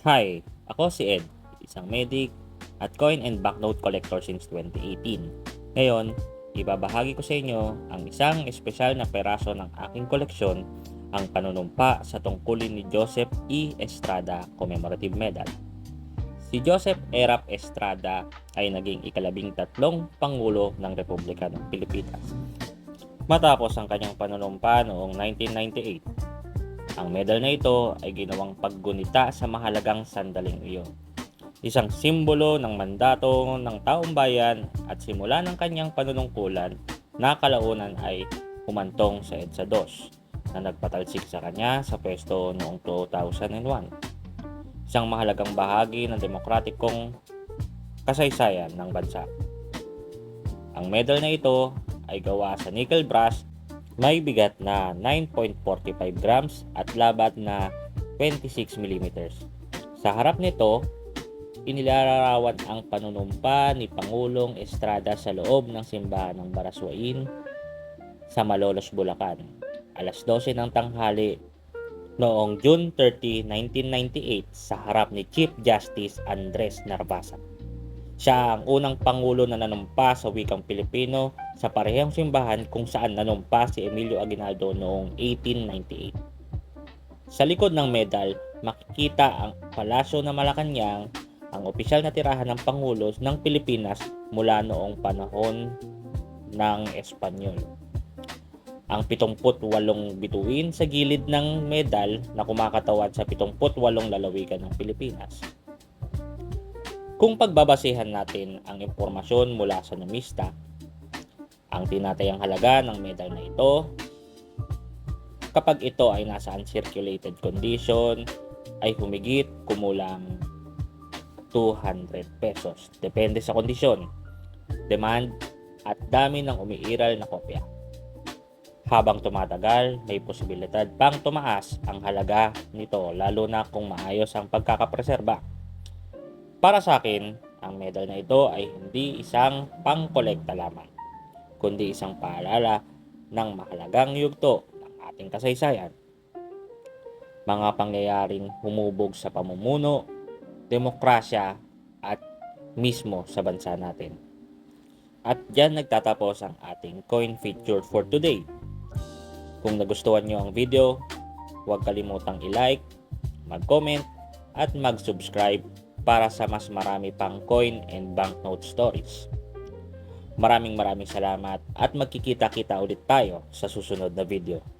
Hi, ako si Ed, isang medic at coin and banknote collector since 2018. Ngayon, ibabahagi ko sa inyo ang isang espesyal na peraso ng aking koleksyon, ang panunumpa sa tungkulin ni Joseph E. Estrada Commemorative Medal. Si Joseph Erap Estrada ay naging ika-13 Pangulo ng Republika ng Pilipinas. Matapos ang kanyang panunumpa noong 1998, ang medal na ito ay ginawang paggunita sa mahalagang sandaling iyon. Isang simbolo ng mandato ng taong bayan at simula ng kanyang panunungkulan na kalaunan ay humantong sa EDSA 2 na nagpatalsik sa kanya sa pwesto noong 2001. Isang mahalagang bahagi ng demokratikong kasaysayan ng bansa. Ang medal na ito ay gawa sa nickel brass, may bigat na 9.45 grams at labat na 26 mm. Sa harap nito, inilalarawan ang panunumpa ni Pangulong Estrada sa loob ng simbahan ng Baraswain sa Malolos, Bulacan. Alas 12 ng tanghali noong June 30, 1998 sa harap ni Chief Justice Andres Narvaza. Siya ang unang pangulo na nanumpa sa wikang Pilipino sa parehong simbahan kung saan nanumpa si Emilio Aguinaldo noong 1898. Sa likod ng medal, makikita ang Palasyo ng Malacanang, ang opisyal na tirahan ng Pangulo ng Pilipinas mula noong panahon ng Espanyol. Ang 78 bituin sa gilid ng medal na kumakatawan sa 78 lalawigan ng Pilipinas. Kung pagbabasehan natin ang impormasyon mula sa numista, ang tinatayang halaga ng medal na ito, kapag ito ay nasa uncirculated condition, ay humigit kumulang 200 pesos. Depende sa kondisyon, demand at dami ng umiiral na kopya. Habang tumatagal, may posibilidad pang tumaas ang halaga nito lalo na kung maayos ang pagkakapreserba. Para sa akin, ang medal na ito ay hindi isang pangkolekta lamang, kundi isang paalala ng mahalagang yugto ng ating kasaysayan. Mga pangyayaring humubog sa pamumuno, demokrasya at mismo sa bansa natin. At dyan nagtatapos ang ating coin feature for today. Kung nagustuhan nyo ang video, huwag kalimutang i-like, mag-comment at mag-subscribe para sa mas marami pang coin and banknote stories. Maraming salamat at magkikita-kita ulit tayo sa susunod na video.